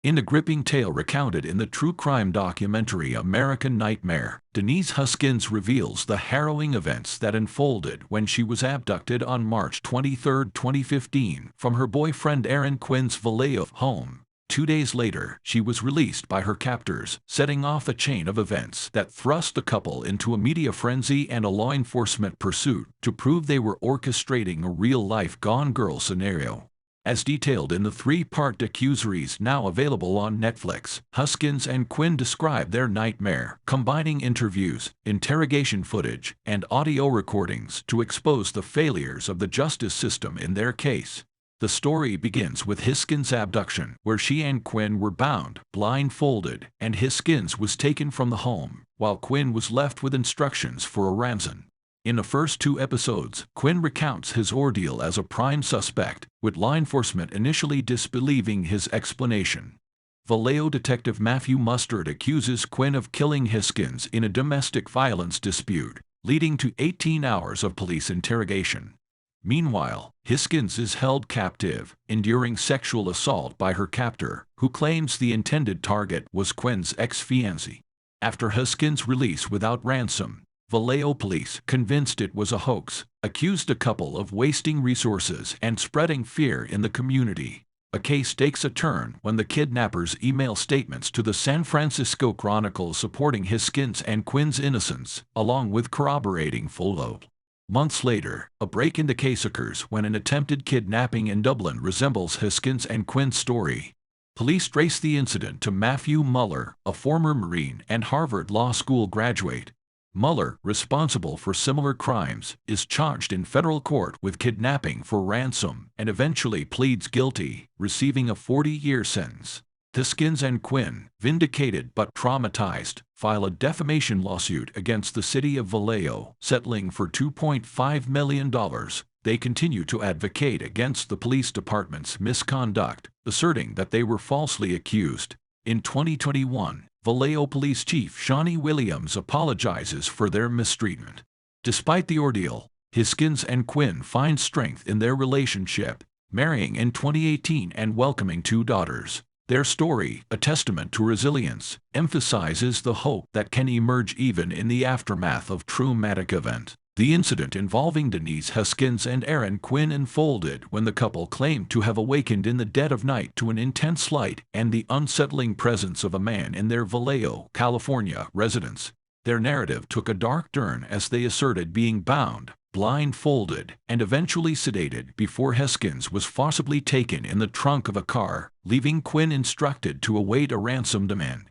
In a gripping tale recounted in the true crime documentary American Nightmare, Denise Huskins reveals the harrowing events that unfolded when she was abducted on March 23, 2015, from her boyfriend Aaron Quinn's Vallejo home. 2 days later, she was released by her captors, setting off a chain of events that thrust the couple into a media frenzy and a law enforcement pursuit to prove they were orchestrating a real-life Gone Girl scenario. As detailed in the 3-part docuseries now available on Netflix, Huskins and Quinn describe their nightmare, combining interviews, interrogation footage, and audio recordings to expose the failures of the justice system in their case. The story begins with Huskins' abduction, where she and Quinn were bound, blindfolded, and Huskins was taken from the home, while Quinn was left with instructions for a ransom. In the first 2 episodes, Quinn recounts his ordeal as a prime suspect, with law enforcement initially disbelieving his explanation. Vallejo detective Matthew Mustard accuses Quinn of killing Huskins in a domestic violence dispute, leading to 18 hours of police interrogation. Meanwhile, Huskins is held captive, enduring sexual assault by her captor, who claims the intended target was Quinn's ex-fiancé. After Huskins' release without ransom, Vallejo police, convinced it was a hoax, accused the couple of wasting resources and spreading fear in the community. A case takes a turn when the kidnappers email statements to the San Francisco Chronicle supporting Huskins and Quinn's innocence, along with corroborating photos. Months later, a break in the case occurs when an attempted kidnapping in Dublin resembles Huskins and Quinn's story. Police trace the incident to Matthew Muller, a former Marine and Harvard Law School graduate. Muller, responsible for similar crimes, is charged in federal court with kidnapping for ransom and eventually pleads guilty, receiving a 40-year sentence. Huskins and Quinn, vindicated but traumatized, file a defamation lawsuit against the city of Vallejo, settling for $2.5 million. They continue to advocate against the police department's misconduct, asserting that they were falsely accused. In 2021, Vallejo Police Chief Shawnee Williams apologizes for their mistreatment. Despite the ordeal, Huskins and Quinn find strength in their relationship, marrying in 2018 and welcoming 2 daughters. Their story, a testament to resilience, emphasizes the hope that can emerge even in the aftermath of traumatic event. The incident involving Denise Huskins and Aaron Quinn unfolded when the couple claimed to have awakened in the dead of night to an intense light and the unsettling presence of a man in their Vallejo, California residence. Their narrative took a dark turn as they asserted being bound, blindfolded, and eventually sedated before Huskins was forcibly taken in the trunk of a car, leaving Quinn instructed to await a ransom demand.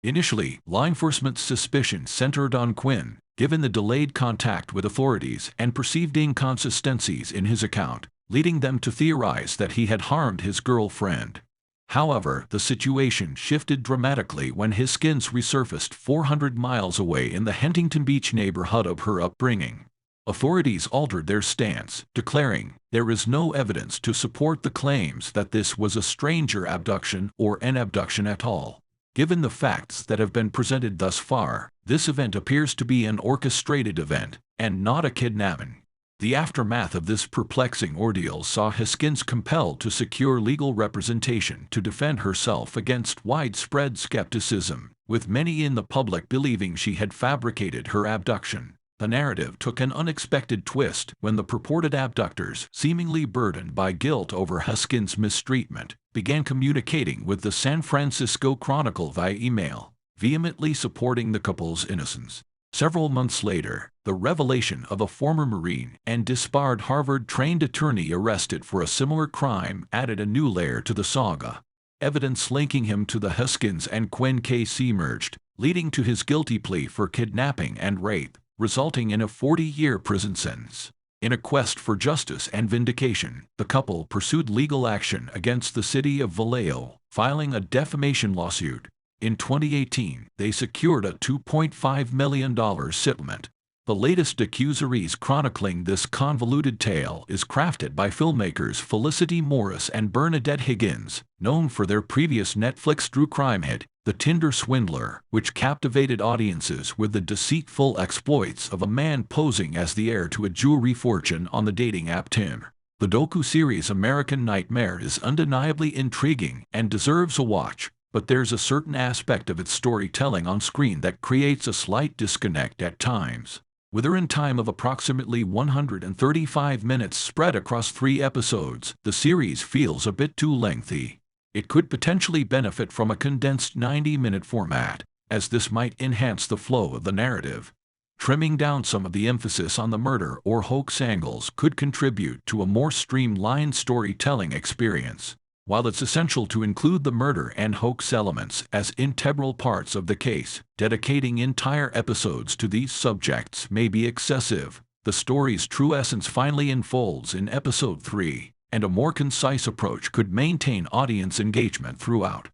Initially, law enforcement's suspicion centered on Quinn, given the delayed contact with authorities and perceived inconsistencies in his account, leading them to theorize that he had harmed his girlfriend. However, the situation shifted dramatically when Huskins resurfaced 400 miles away in the Huntington Beach neighborhood of her upbringing. Authorities altered their stance, declaring, "There is no evidence to support the claims that this was a stranger abduction or an abduction at all." Given the facts that have been presented thus far, this event appears to be an orchestrated event, and not a kidnapping. The aftermath of this perplexing ordeal saw Huskins compelled to secure legal representation to defend herself against widespread skepticism, with many in the public believing she had fabricated her abduction. The narrative took an unexpected twist when the purported abductors, seemingly burdened by guilt over Huskins' mistreatment, began communicating with the San Francisco Chronicle via email, vehemently supporting the couple's innocence. Several months later, the revelation of a former Marine and disbarred Harvard-trained attorney arrested for a similar crime added a new layer to the saga. Evidence linking him to the Huskins and Quinn case emerged, leading to his guilty plea for kidnapping and rape, resulting in a 40-year prison sentence. In a quest for justice and vindication, the couple pursued legal action against the city of Vallejo, filing a defamation lawsuit. In 2018, they secured a $2.5 million settlement. The latest docuseries chronicling this convoluted tale is crafted by filmmakers Felicity Morris and Bernadette Higgins, known for their previous Netflix true crime hit, The Tinder Swindler, which captivated audiences with the deceitful exploits of a man posing as the heir to a jewelry fortune on the dating app Tinder. The docuseries American Nightmare is undeniably intriguing and deserves a watch, but there's a certain aspect of its storytelling on screen that creates a slight disconnect at times. With a runtime of approximately 135 minutes spread across 3 episodes, the series feels a bit too lengthy. It could potentially benefit from a condensed 90-minute format, as this might enhance the flow of the narrative. Trimming down some of the emphasis on the murder or hoax angles could contribute to a more streamlined storytelling experience. While it's essential to include the murder and hoax elements as integral parts of the case, dedicating entire episodes to these subjects may be excessive. The story's true essence finally unfolds in episode 3, and a more concise approach could maintain audience engagement throughout.